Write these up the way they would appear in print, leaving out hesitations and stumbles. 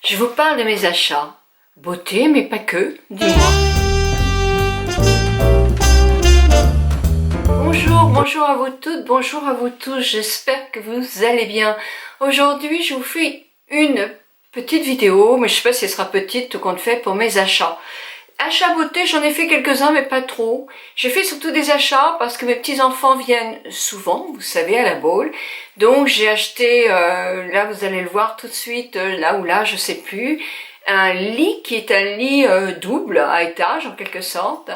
Je vous parle de mes achats. Beauté, mais pas que, dis-moi. Bonjour à vous toutes, bonjour à vous tous, j'espère que vous allez bien. Aujourd'hui, je vous fais une petite vidéo, mais je sais pas si elle sera petite, tout compte fait, pour mes achats. Achats beauté, j'en ai fait quelques-uns, mais pas trop. J'ai fait surtout des achats parce que mes petits-enfants viennent souvent, vous savez, à la Baule. Donc j'ai acheté, là vous allez le voir tout de suite, là ou là, je sais plus, un lit qui est un lit double, à étage en quelque sorte,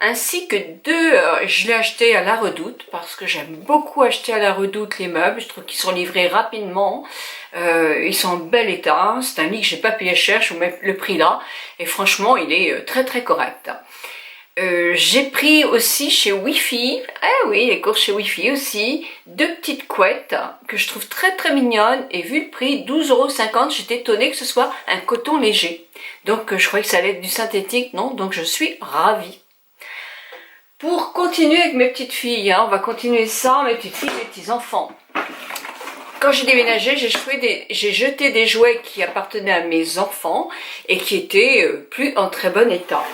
ainsi que deux, je l'ai acheté à La Redoute, parce que j'aime beaucoup acheter à La Redoute les meubles, je trouve qu'ils sont livrés rapidement, ils sont en bel état, c'est un lit que j'ai pas payé cher, je vous mets le prix là, et franchement il est très très correct. J'ai pris aussi chez Wifi, ah oui, les courses chez Wifi aussi, deux petites couettes que je trouve très très mignonnes, et vu le prix, 12,50 €, j'étais étonnée que ce soit un coton léger. Donc je croyais que ça allait être du synthétique, non, donc je suis ravie. Pour continuer avec mes petites filles, hein, on va continuer ça, mes petites filles, mes petits enfants. Quand j'ai déménagé, j'ai jeté des jouets qui appartenaient à mes enfants et qui étaient plus en très bon état.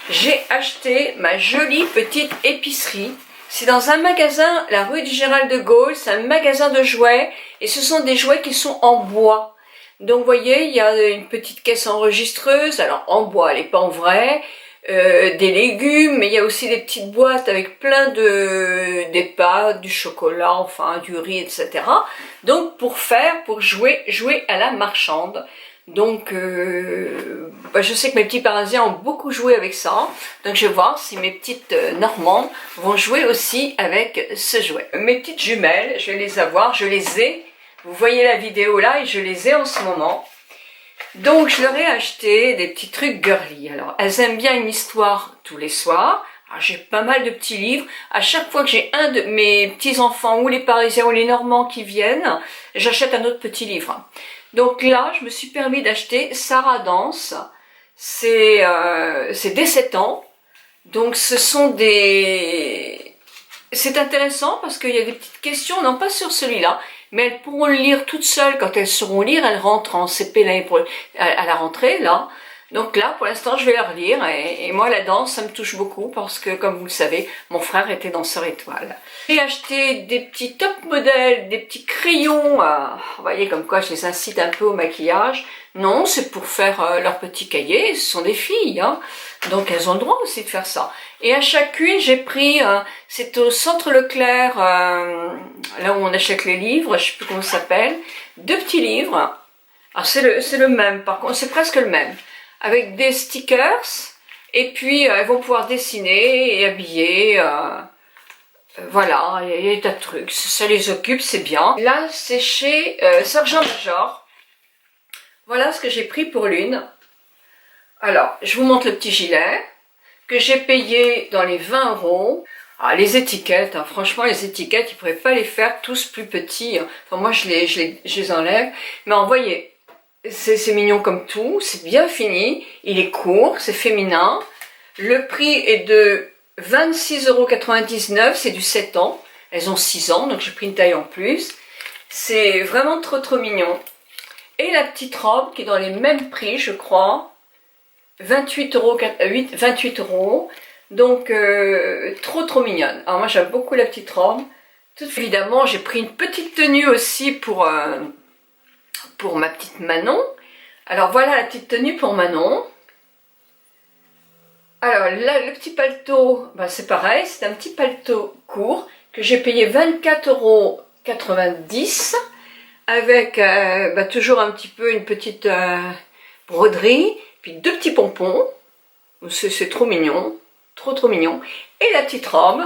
J'ai acheté ma jolie petite épicerie. C'est dans un magasin, la rue du Général de Gaulle, c'est un magasin de jouets et ce sont des jouets qui sont en bois. Donc vous voyez, il y a une petite caisse enregistreuse, alors en bois, elle n'est pas en vrai. Des légumes, mais il y a aussi des petites boîtes avec plein des pâtes, du chocolat, enfin du riz, etc. Donc pour jouer à la marchande. Donc je sais que mes petits Parisiens ont beaucoup joué avec ça, donc je vais voir si mes petites Normandes vont jouer aussi avec ce jouet. Mes petites jumelles, je vais les avoir, je les ai, vous voyez la vidéo là et je les ai en ce moment. Donc je leur ai acheté des petits trucs girly. Alors elles aiment bien une histoire tous les soirs. J'ai pas mal de petits livres. À chaque fois que j'ai un de mes petits enfants ou les Parisiens ou les Normands qui viennent, j'achète un autre petit livre. Donc là, je me suis permis d'acheter Sarah Danse. C'est dès 7 ans. Donc ce sont des... C'est intéressant parce qu'il y a des petites questions, non pas sur celui-là, mais elles pourront le lire toutes seules quand elles sauront lire. Elles rentrent en CP à la rentrée, là. Donc là, pour l'instant, je vais la relire. Et moi, la danse, ça me touche beaucoup parce que, comme vous le savez, mon frère était danseur étoile. J'ai acheté des petits top modèles, des petits crayons. Vous voyez comme quoi je les incite un peu au maquillage. Non, c'est pour faire leurs petits cahiers. Ce sont des filles, hein. Donc elles ont le droit aussi de faire ça. Et à chacune, j'ai pris, c'est au Centre Leclerc, là où on achète les livres, je sais plus comment ça s'appelle, deux petits livres. Alors c'est le même, par contre, c'est presque le même. Avec des stickers, et puis elles vont pouvoir dessiner et habiller, voilà, il y a des tas de trucs, ça les occupe, c'est bien. Là, c'est chez Sergent Major. Voilà ce que j'ai pris pour l'une. Alors, je vous montre le petit gilet, que j'ai payé dans les 20 €. Ah, les étiquettes, hein, franchement, les étiquettes, ils ne pourraient pas les faire tous plus petits. Hein. Enfin, moi, je les enlève. Mais en voyez, c'est mignon comme tout, c'est bien fini, il est court, c'est féminin. Le prix est de 26,99 €, c'est du 7 ans. Elles ont 6 ans, donc j'ai pris une taille en plus. C'est vraiment trop trop mignon. Et la petite robe qui est dans les mêmes prix, je crois. 28 €, donc trop trop mignonne. Alors moi j'aime beaucoup la petite robe. Tout évidemment j'ai pris une petite tenue aussi pour ma petite Manon. Alors voilà la petite tenue pour Manon. Alors là le petit paletot, ben, c'est pareil, c'est un petit paletot court que j'ai payé 24,90 € avec ben, toujours un petit peu une petite broderie. Puis deux petits pompons, c'est trop mignon, trop mignon. Et la petite robe,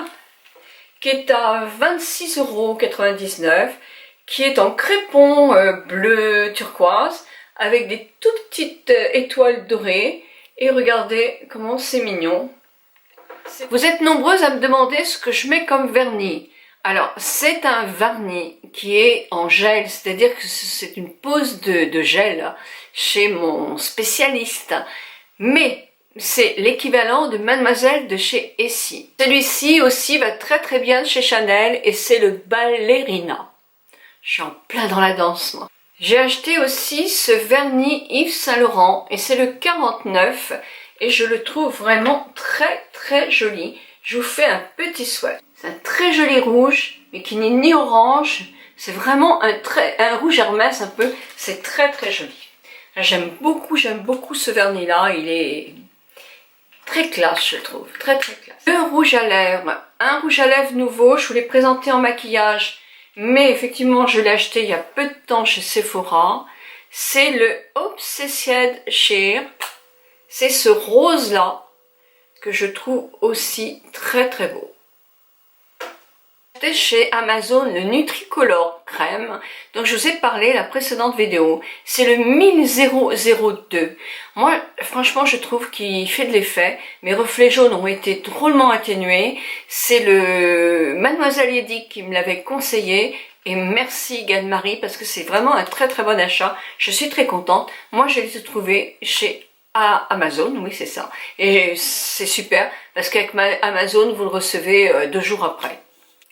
qui est à 26,99 €, qui est en crépon bleu turquoise, avec des toutes petites étoiles dorées. Et regardez comment c'est mignon. Vous êtes nombreuses à me demander ce que je mets comme vernis. Alors, c'est un vernis qui est en gel, c'est-à-dire que c'est une pose de gel chez mon spécialiste. Mais c'est l'équivalent de Mademoiselle de chez Essie. Celui-ci aussi va très très bien chez Chanel et c'est le Ballerina. Je suis en plein dans la danse, moi. J'ai acheté aussi ce vernis Yves Saint Laurent et c'est le 49 et je le trouve vraiment très joli. Je vous fais un petit swatch. C'est un très joli rouge mais qui n'est ni orange. C'est vraiment un rouge Hermès un peu. C'est très joli. J'aime beaucoup ce vernis là. Il est très classe, je trouve. Très classe. Le rouge à lèvres. Un rouge à lèvres nouveau. Je vous l'ai présenté en maquillage. Mais effectivement, je l'ai acheté il y a peu de temps chez Sephora. C'est le Obsessed Sheer. C'est ce rose-là que je trouve aussi très beau. J'ai acheté chez Amazon le Nutricolor crème dont je vous ai parlé la précédente vidéo. C'est le 1002. Moi, franchement, je trouve qu'il fait de l'effet. Mes reflets jaunes ont été drôlement atténués. C'est le Mademoiselle Eddy qui me l'avait conseillé. Et merci Ganne-Marie parce que c'est vraiment un très bon achat. Je suis très contente. Moi, je l'ai trouvé chez Amazon, oui c'est ça. Et c'est super parce qu'avec Amazon, vous le recevez 2 jours après.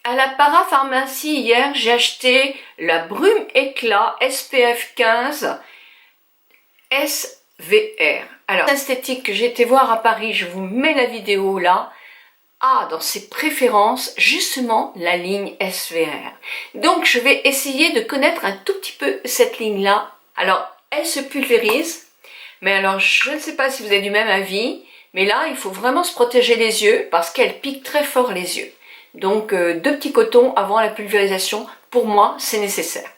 À la parapharmacie hier, j'ai acheté la Brume Éclat SPF 15 SVR. Alors, esthétique que j'ai été voir à Paris, je vous mets la vidéo là. Ah, dans ses préférences, justement, la ligne SVR. Donc, je vais essayer de connaître un tout petit peu cette ligne-là. Alors, elle se pulvérise. Mais alors, je ne sais pas si vous êtes du même avis. Mais là, il faut vraiment se protéger les yeux parce qu'elle pique très fort les yeux. Donc 2 petits cotons avant la pulvérisation, pour moi c'est nécessaire.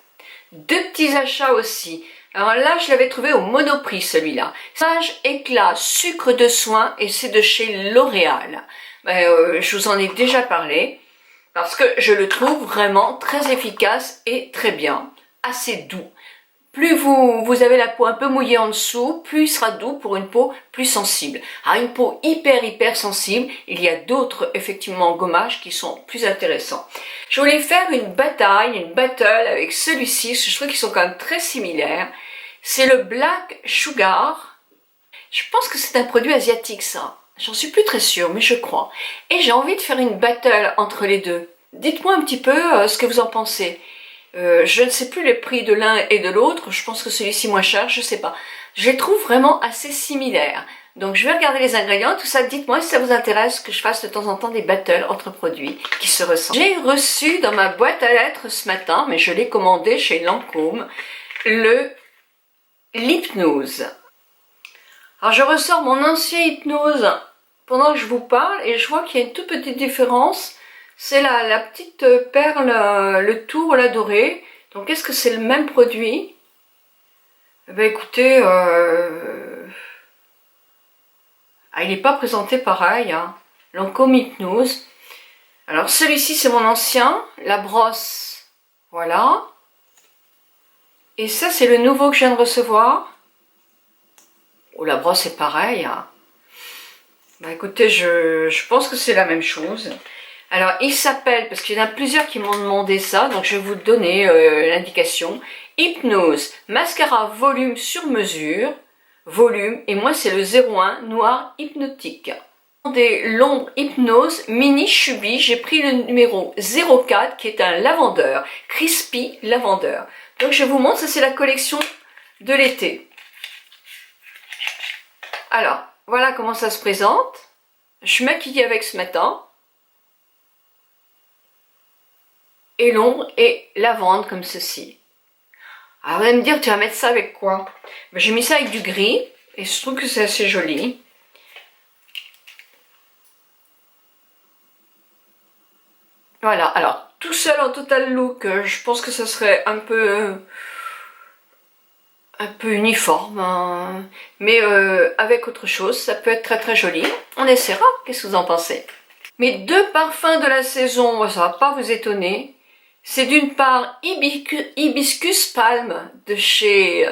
2 petits achats aussi. Alors là je l'avais trouvé au Monoprix celui-là. Sage Éclat Sucre de Soin et c'est de chez L'Oréal. Je vous en ai déjà parlé parce que je le trouve vraiment très efficace et très bien. Assez doux. Plus vous avez la peau un peu mouillée en dessous, plus il sera doux pour une peau plus sensible. À une peau hyper sensible, il y a d'autres effectivement gommages qui sont plus intéressants. Je voulais faire une battle avec celui-ci, je trouve qu'ils sont quand même très similaires. C'est le Black Sugar. Je pense que c'est un produit asiatique ça. J'en suis plus très sûre, mais je crois. Et j'ai envie de faire une battle entre les deux. Dites-moi un petit peu ce que vous en pensez. Je ne sais plus les prix de l'un et de l'autre, je pense que celui-ci moins cher, je sais pas. Je les trouve vraiment assez similaires. Donc je vais regarder les ingrédients, tout ça, dites-moi si ça vous intéresse que je fasse de temps en temps des battles entre produits qui se ressemblent. J'ai reçu dans ma boîte à lettres ce matin, mais je l'ai commandé chez Lancôme, l'hypnose. Alors je ressors mon ancien hypnose pendant que je vous parle et je vois qu'il y a une toute petite différence. C'est la petite perle, le tour, la dorée. Donc, est-ce que c'est le même produit? Eh ben, écoutez, il n'est pas présenté pareil. Hein. Lancôme Hypnose. Alors, celui-ci, c'est mon ancien. La brosse, voilà. Et ça, c'est le nouveau que je viens de recevoir. Oh, la brosse est pareille. Hein. Bah, écoutez, je pense que c'est la même chose. Alors, il s'appelle, parce qu'il y en a plusieurs qui m'ont demandé ça, donc je vais vous donner l'indication. Hypnose, mascara volume sur mesure, volume, et moi c'est le 01 noir hypnotique. Des l'ombre hypnose mini chubby, j'ai pris le numéro 04 qui est un lavandeur, crispy lavandeur. Donc je vous montre, ça c'est la collection de l'été. Alors, voilà comment ça se présente. Je suis maquillée avec ce matin. Et l'ombre et lavande comme ceci. Alors vous allez me dire, tu vas mettre ça avec quoi? Ben, j'ai mis ça avec du gris et je trouve que c'est assez joli. Voilà, alors tout seul en total look, je pense que ça serait un peu uniforme, hein. Mais avec autre chose, ça peut être très joli. On essaiera, qu'est-ce que vous en pensez? Mes 2 parfums de la saison, ça va pas vous étonner. C'est d'une part Hibiscus Palme de chez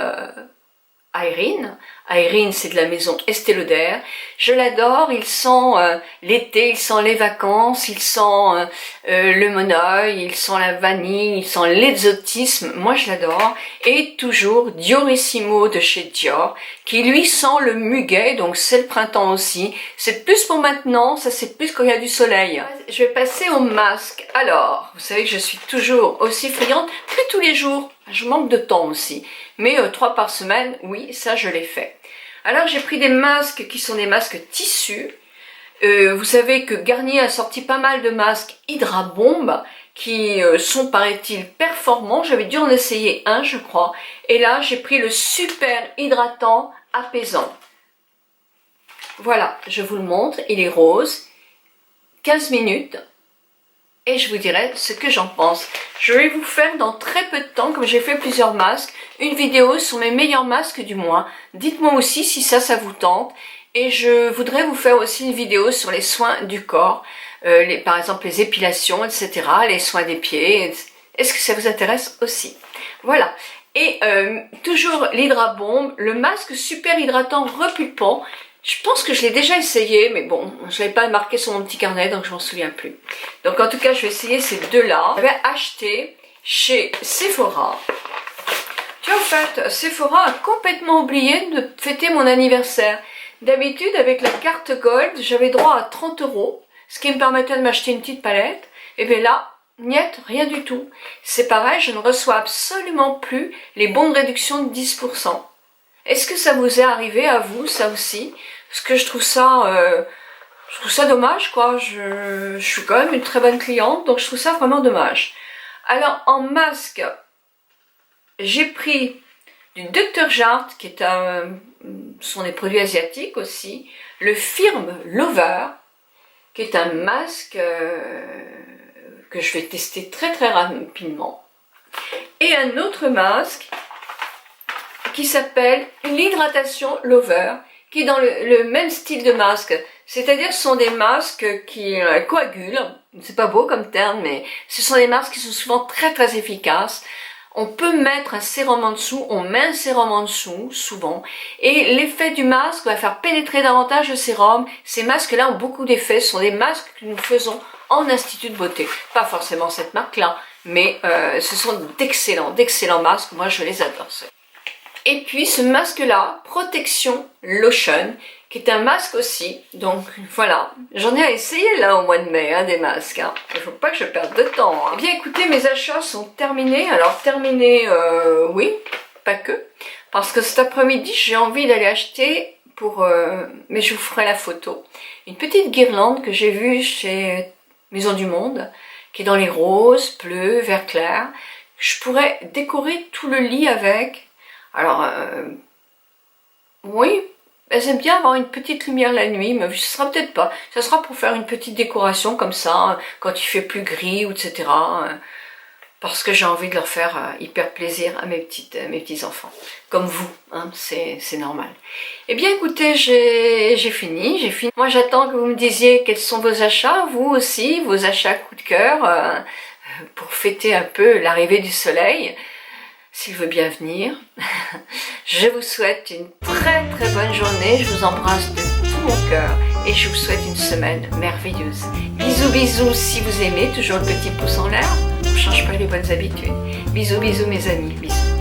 Irene. Irene, c'est de la maison Estée Lauder. Je l'adore, il sent l'été, il sent les vacances, il sent le monoeil, il sent la vanille, il sent l'exotisme. Moi, je l'adore. Et toujours Diorissimo de chez Dior, qui lui sent le muguet, donc c'est le printemps aussi. C'est plus pour maintenant, ça c'est plus quand il y a du soleil. Je vais passer au masque. Alors, vous savez que je suis toujours aussi friande, plus tous les jours. je manque de temps aussi. Mais 3 par semaine, oui, ça je l'ai fait. Alors j'ai pris des masques qui sont des masques tissus. Vous savez que Garnier a sorti pas mal de masques Hydra Bomb qui sont, paraît-il, performants. J'avais dû en essayer un, je crois. Et là, j'ai pris le super hydratant apaisant. Voilà, je vous le montre. Il est rose. 15 minutes. Et je vous dirai ce que j'en pense. Je vais vous faire dans très peu de temps, comme j'ai fait plusieurs masques, une vidéo sur mes meilleurs masques du mois. Dites-moi aussi si ça vous tente. Et je voudrais vous faire aussi une vidéo sur les soins du corps, par exemple les épilations, etc., les soins des pieds. Est-ce que ça vous intéresse aussi? Voilà. Et toujours l'Hydra Bomb, le masque super hydratant repulpant. Je pense que je l'ai déjà essayé, mais bon, je l'avais pas marqué sur mon petit carnet, donc je m'en souviens plus. Donc en tout cas, je vais essayer ces deux-là. J'avais acheté chez Sephora. Tu vois, en fait, Sephora a complètement oublié de fêter mon anniversaire. D'habitude, avec la carte Gold, j'avais droit à 30 €, ce qui me permettait de m'acheter une petite palette. Et bien là, niet, rien du tout. C'est pareil, je ne reçois absolument plus les bons de réduction de 10%. Est-ce que ça vous est arrivé à vous, ça aussi? Parce que je trouve ça dommage, quoi. Je suis quand même une très bonne cliente, donc je trouve ça vraiment dommage. Alors, en masque, j'ai pris du Dr. Jart, qui est sont des produits asiatiques aussi, le Firm Lover, qui est un masque que je vais tester très rapidement, et un autre masque qui s'appelle l'hydratation Lover, qui est dans le même style de masque, c'est-à-dire ce sont des masques qui coagulent, c'est pas beau comme terme, mais ce sont des masques qui sont souvent très efficaces. On peut mettre un sérum en dessous, on met un sérum en dessous, souvent, et l'effet du masque va faire pénétrer davantage le sérum. Ces masques-là ont beaucoup d'effets, ce sont des masques que nous faisons en institut de beauté. Pas forcément cette marque-là, mais ce sont d'excellents masques, moi je les adore. Et puis ce masque-là, Protection Lotion, qui est un masque aussi, donc voilà, j'en ai essayé là au mois de mai, des masques, hein. Il ne faut pas que je perde de temps. Hein. Eh bien écoutez, mes achats sont terminés, alors terminés, oui, pas que, parce que cet après-midi j'ai envie d'aller acheter mais je vous ferai la photo, une petite guirlande que j'ai vue chez Maison du Monde, qui est dans les roses, bleus, vert clair. Je pourrais décorer tout le lit avec. Alors, oui, elles aiment bien avoir une petite lumière la nuit, mais ce sera peut-être pas. Ça sera pour faire une petite décoration comme ça, quand il fait plus gris, etc. Parce que j'ai envie de leur faire hyper plaisir à mes petits enfants. Comme vous, hein, c'est normal. Eh bien écoutez, j'ai fini. Moi j'attends que vous me disiez quels sont vos achats, vous aussi, vos achats coup de cœur, pour fêter un peu l'arrivée du soleil. S'il veut bien venir. Je vous souhaite une très bonne journée, je vous embrasse de tout mon cœur et je vous souhaite une semaine merveilleuse. Bisous si vous aimez, toujours le petit pouce en l'air, on ne change pas les bonnes habitudes. Bisous mes amis, bisous.